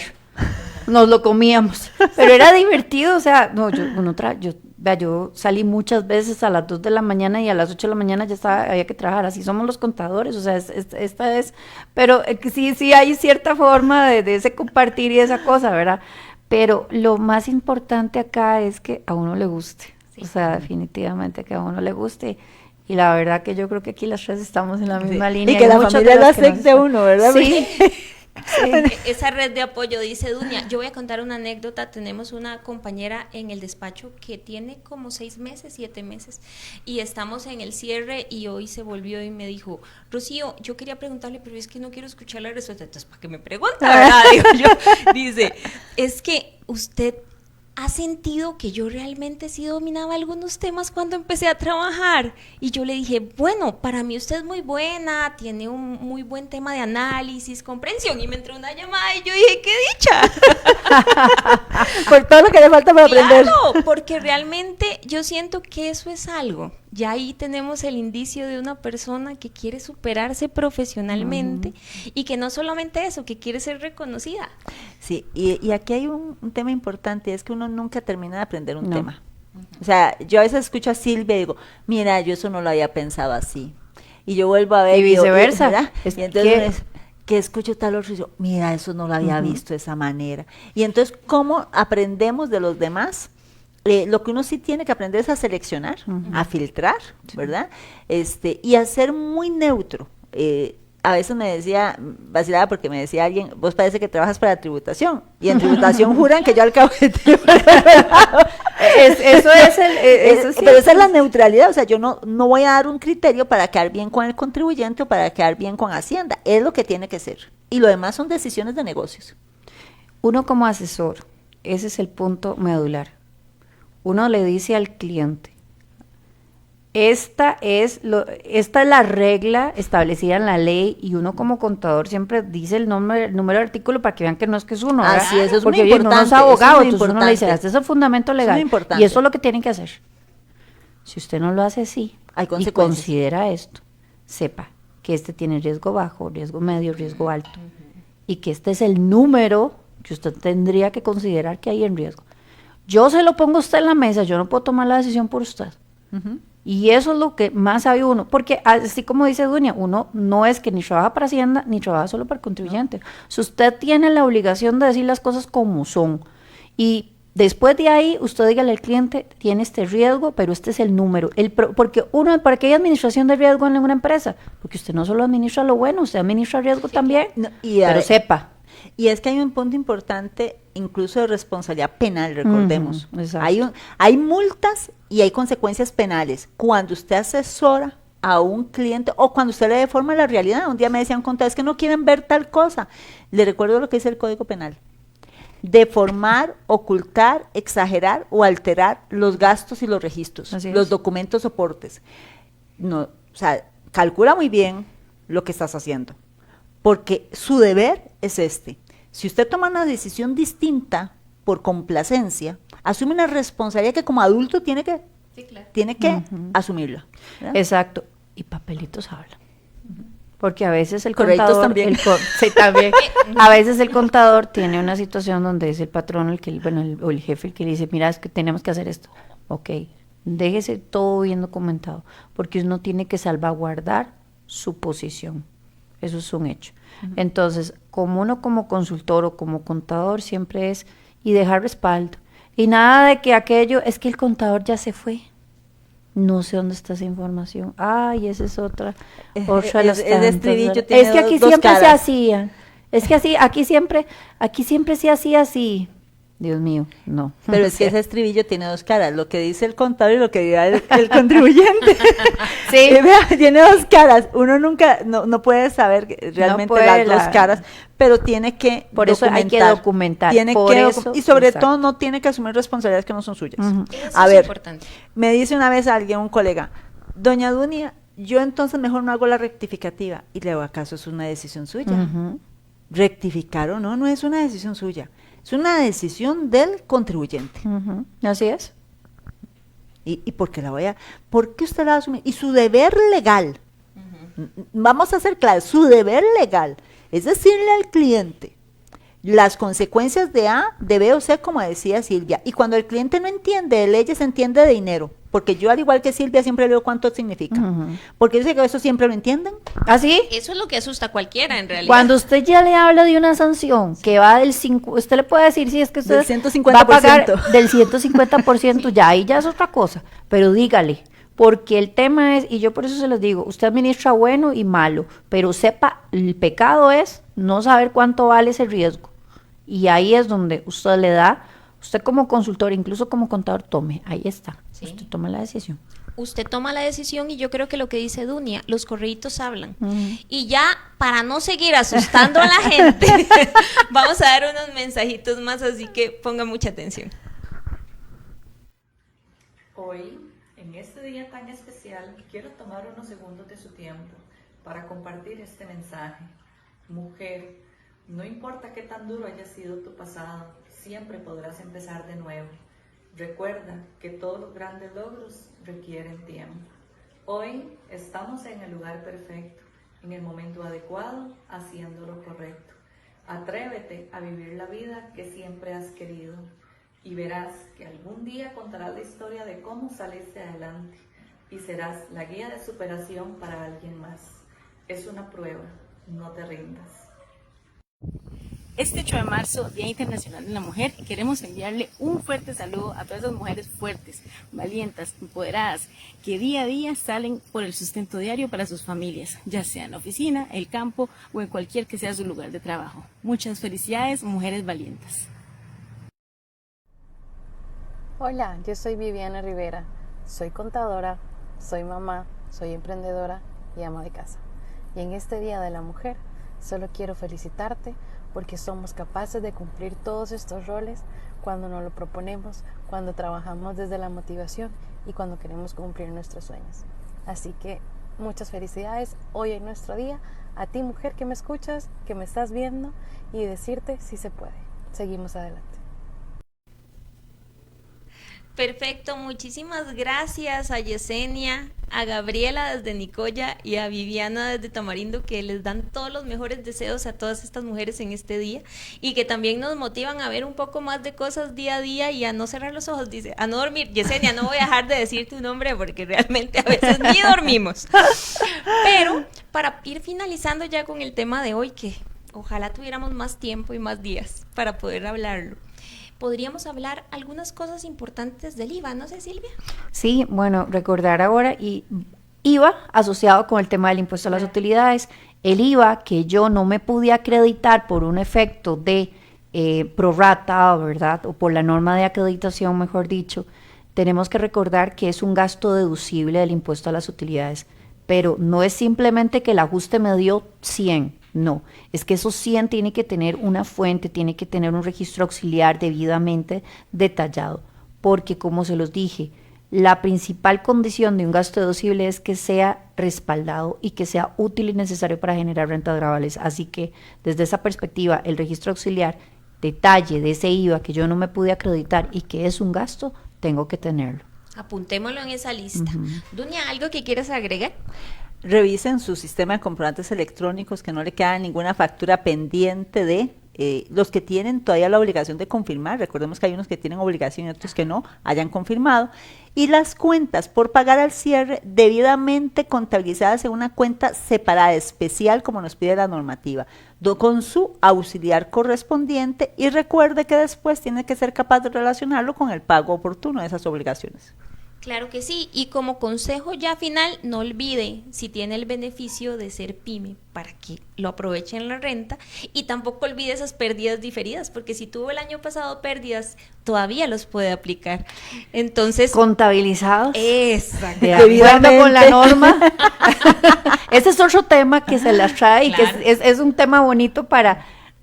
Nos lo comíamos, pero era divertido, o sea, no, yo salí muchas veces a las 2 de la mañana y a las 8 de la mañana ya había que trabajar, así somos los contadores, o sea, esta es, pero sí hay cierta forma de ese compartir y esa cosa, ¿verdad? Pero lo más importante acá es que a uno le guste, o sea, definitivamente que a uno le guste. Y la verdad que yo creo que aquí las tres estamos en la misma línea. Y que la familia es la SEC de uno, ¿verdad? Sí. Sí. Esa red de apoyo, dice Dunia. Yo voy a contar una anécdota. Tenemos una compañera en el despacho que tiene como 6 meses, 7 meses, y estamos en el cierre y hoy se volvió y me dijo, Rocío, yo quería preguntarle, pero es que no quiero escuchar la respuesta. Entonces, ¿para qué me pregunta, verdad? Digo yo. Dice, es que usted ¿ha sentido que yo realmente sí dominaba algunos temas cuando empecé a trabajar? Y yo le dije, bueno, para mí usted es muy buena, tiene un muy buen tema de análisis, comprensión, y me entró una llamada y yo dije, ¡qué dicha! Por todo lo que le falta para aprender. Claro, porque realmente yo siento que eso es algo. Ya ahí tenemos el indicio de una persona que quiere superarse profesionalmente y que no solamente eso, que quiere ser reconocida. Sí, y aquí hay un tema importante, es que uno nunca termina de aprender un tema. O sea, yo a veces escucho a Silvia y digo, mira, yo eso no lo había pensado así. Y yo vuelvo a ver. Y viceversa. Y entonces que escucho tal otro y digo, mira, eso no lo había visto de esa manera. Y entonces, ¿cómo aprendemos de los demás? Lo que uno sí tiene que aprender es a seleccionar, a filtrar, ¿verdad? Y a ser muy neutro. A veces me decía, vacilaba porque me decía alguien, vos parece que trabajas para tributación, y en tributación juran que yo al cabo de tiempo pero esa es la neutralidad, o sea, yo no voy a dar un criterio para quedar bien con el contribuyente o para quedar bien con Hacienda, es lo que tiene que ser, y lo demás son decisiones de negocios. Uno como asesor, ese es el punto medular. Uno le dice al cliente, esta es la regla establecida en la ley, y uno como contador siempre dice el número de artículo para que vean que no es que es uno, ¿verdad? Así es, eso es porque muy importante. uno es abogado, Eso es muy entonces uno le dice, este es el fundamento legal, y eso es lo que tienen que hacer. Si usted no lo hace así y considera esto, sepa que este tiene riesgo bajo, riesgo medio, riesgo alto, y que este es el número que usted tendría que considerar que hay en riesgo. Yo se lo pongo a usted en la mesa, yo no puedo tomar la decisión por usted. Y eso es lo que más sabe uno, porque así como dice Dunia, uno no es que ni trabaja para Hacienda, ni trabaja solo para el contribuyente. Si usted tiene la obligación de decir las cosas como son, y después de ahí usted dígale al cliente, tiene este riesgo, pero este es el número. Porque ¿para qué hay administración de riesgo en una empresa? Porque usted no solo administra lo bueno, usted administra riesgo también, pero sepa. Y es que hay un punto importante, incluso de responsabilidad penal, recordemos. Hay multas y hay consecuencias penales. Cuando usted asesora a un cliente o cuando usted le deforma la realidad. Un día me decían contadores que no quieren ver tal cosa. Le recuerdo lo que dice el Código Penal. Deformar, ocultar, exagerar o alterar los gastos y los registros, los documentos soportes. No, o sea, calcula muy bien lo que estás haciendo, porque su deber es este. Si usted toma una decisión distinta por complacencia, asume una responsabilidad que como adulto tiene que asumirla, ¿verdad? Exacto. Y papelitos hablan. Porque a veces el contador también. También. A veces el contador tiene una situación donde es el patrón o el jefe el que le dice, mira, es que tenemos que hacer esto. Ok, déjese todo bien documentado, porque uno tiene que salvaguardar su posición. Eso es un hecho. Entonces, como uno como consultor o como contador siempre es, y dejar respaldo. Y nada de que aquello, es que el contador ya se fue. No sé dónde está esa información. Ay, esa es otra de las tantas. Es que aquí siempre se hacía. Es que así, aquí siempre se hacía así. Dios mío, no. Pero es que ese estribillo tiene dos caras, lo que dice el contador y lo que dice el contribuyente. Sí. Tiene dos caras. Uno nunca, no puede saber realmente las dos caras, pero tiene que por eso hay que documentar. Y sobre todo no tiene que asumir responsabilidades que no son suyas. Eso es importante. Me dice una vez alguien, un colega, doña Dunia, yo entonces mejor no hago la rectificativa. Y le digo, ¿acaso es una decisión suya? rectificar o no, no es una decisión suya, es una decisión del contribuyente. Así es. ¿Y por qué por qué usted la va a asumir? Y su deber legal, vamos a ser claros, su deber legal es decirle al cliente las consecuencias de A, de B o C, como decía Silvia. Y cuando el cliente no entiende de leyes, entiende de dinero. Porque yo, al igual que Silvia, siempre le digo cuánto significa. Porque yo sé que eso siempre lo entienden. ¿Así? Eso es lo que asusta a cualquiera, en realidad. Cuando usted ya le habla de una sanción que va del 5, usted le puede decir si es que usted del 150%. va a pagar del 150%, ya ahí ya es otra cosa. Pero dígale, porque el tema es, y yo por eso se los digo, usted administra bueno y malo, pero sepa, el pecado es no saber cuánto vale ese riesgo. Y ahí es donde usted le da, usted como consultor, incluso como contador, tome, ahí está, sí. Usted toma la decisión. Usted toma la decisión y yo creo que lo que dice Dunia, los correitos hablan. Y ya, para no seguir asustando a la gente, vamos a dar unos mensajitos más, así que ponga mucha atención. Hoy, en este día tan especial, quiero tomar unos segundos de su tiempo para compartir este mensaje. Mujer, no importa qué tan duro haya sido tu pasado, siempre podrás empezar de nuevo. Recuerda que todos los grandes logros requieren tiempo. Hoy estamos en el lugar perfecto, en el momento adecuado, haciendo lo correcto. Atrévete a vivir la vida que siempre has querido y verás que algún día contarás la historia de cómo saliste adelante y serás la guía de superación para alguien más. Es una prueba, no te rindas. Este 8 de marzo, Día Internacional de la Mujer, queremos enviarle un fuerte saludo a todas las mujeres fuertes, valientes, empoderadas, que día a día salen por el sustento diario para sus familias, ya sea en la oficina, el campo o en cualquier que sea su lugar de trabajo. Muchas felicidades, mujeres valientes. Hola, yo soy Viviana Rivera, soy contadora, soy mamá, soy emprendedora y ama de casa. Y en este Día de la Mujer, solo quiero felicitarte porque somos capaces de cumplir todos estos roles cuando nos lo proponemos, cuando trabajamos desde la motivación y cuando queremos cumplir nuestros sueños. Así que muchas felicidades hoy en nuestro día, a ti mujer que me escuchas, que me estás viendo, y decirte si se puede. Seguimos adelante. Perfecto, muchísimas gracias a Yesenia, a Gabriela desde Nicoya y a Viviana desde Tamarindo, que les dan todos los mejores deseos a todas estas mujeres en este día y que también nos motivan a ver un poco más de cosas día a día y a no cerrar los ojos, dice, a no dormir. Yesenia, no voy a dejar de decir tu nombre porque realmente a veces ni dormimos. Pero para ir finalizando ya con el tema de hoy, que ojalá tuviéramos más tiempo y más días para poder hablarlo, podríamos hablar algunas cosas importantes del IVA, ¿no sé, Silvia? Sí, bueno, recordar ahora, y IVA asociado con el tema del impuesto a las utilidades, el IVA que yo no me pude acreditar por un efecto de prorrata, ¿verdad? O por la norma de acreditación, mejor dicho, tenemos que recordar que es un gasto deducible del impuesto a las utilidades, pero no es simplemente que el ajuste me dio 100, no, es que esos 100 tiene que tener una fuente, tiene que tener un registro auxiliar debidamente detallado, porque como se los dije, la principal condición de un gasto deducible es que sea respaldado y que sea útil y necesario para generar rentas gravables. Así que desde esa perspectiva, el registro auxiliar, detalle de ese IVA que yo no me pude acreditar y que es un gasto, tengo que tenerlo. Apuntémoslo en esa lista. Dunia, ¿algo que quieras agregar? Revisen su sistema de comprobantes electrónicos, que no le queda ninguna factura pendiente de los que tienen todavía la obligación de confirmar. Recordemos que hay unos que tienen obligación y otros que no hayan confirmado. Y las cuentas por pagar al cierre debidamente contabilizadas en una cuenta separada, especial, como nos pide la normativa, con su auxiliar correspondiente. Y recuerde que después tiene que ser capaz de relacionarlo con el pago oportuno de esas obligaciones. Claro que sí, y como consejo ya final, no olvide si tiene el beneficio de ser pyme para que lo aproveche en la renta, y tampoco olvide esas pérdidas diferidas, porque si tuvo el año pasado pérdidas, todavía los puede aplicar. Entonces, contabilizados. Exacto. De acuerdo con la norma. Ese es otro tema que se las trae, claro. Y que es un tema bonito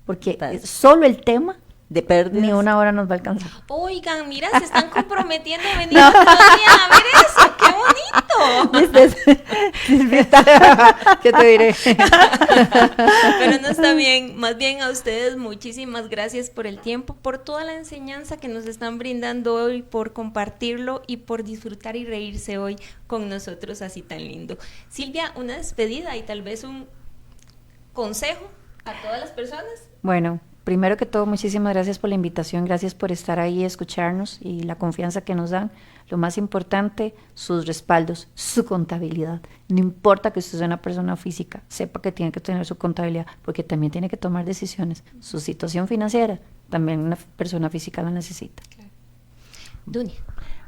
porque solo el tema de pérdidas. Ni una hora nos va a alcanzar. Oigan, mira, se están comprometiendo a venir otro día a ver eso. ¡Qué bonito! ¿Viste? Silvita, ¿qué te diré? Pero no está bien, más bien a ustedes muchísimas gracias por el tiempo, por toda la enseñanza que nos están brindando hoy, por compartirlo y por disfrutar y reírse hoy con nosotros así tan lindo. Silvia, una despedida y tal vez un consejo a todas las personas. Bueno, primero que todo, muchísimas gracias por la invitación, gracias por estar ahí, escucharnos y la confianza que nos dan. Lo más importante, sus respaldos, su contabilidad. No importa que usted sea una persona física, sepa que tiene que tener su contabilidad, porque también tiene que tomar decisiones. Su situación financiera, también una persona física la necesita. Dunia.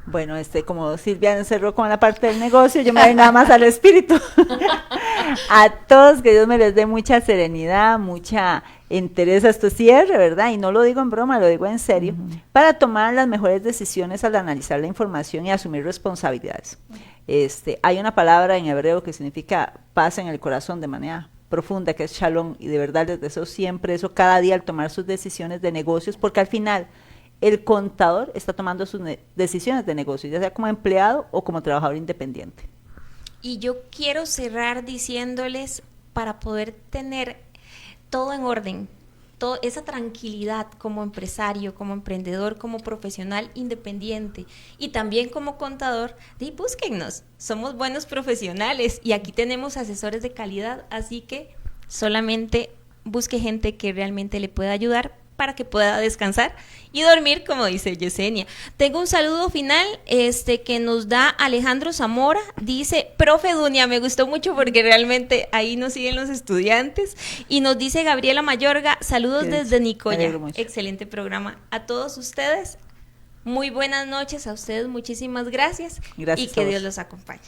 Bueno, como Silvia encerró con la parte del negocio, yo me voy nada más al espíritu. A todos, que Dios me les dé mucha serenidad, mucha interés a este cierre, ¿verdad? Y no lo digo en broma, lo digo en serio, para tomar las mejores decisiones al analizar la información y asumir responsabilidades. Hay una palabra en hebreo que significa paz en el corazón de manera profunda, que es shalom, y de verdad les deseo siempre eso cada día al tomar sus decisiones de negocios, porque al final el contador está tomando sus decisiones de negocio, ya sea como empleado o como trabajador independiente. Y yo quiero cerrar diciéndoles, para poder tener todo en orden, toda esa tranquilidad como empresario, como emprendedor, como profesional independiente y también como contador, búsquennos, somos buenos profesionales y aquí tenemos asesores de calidad, así que solamente busque gente que realmente le pueda ayudar para que pueda descansar y dormir, como dice Yesenia. Tengo un saludo final que nos da Alejandro Zamora, dice, profe Dunia, me gustó mucho porque realmente ahí nos siguen los estudiantes, y nos dice Gabriela Mayorga, saludos desde Nicoya, excelente programa. A todos ustedes, muy buenas noches, a ustedes muchísimas gracias y que Dios los acompañe.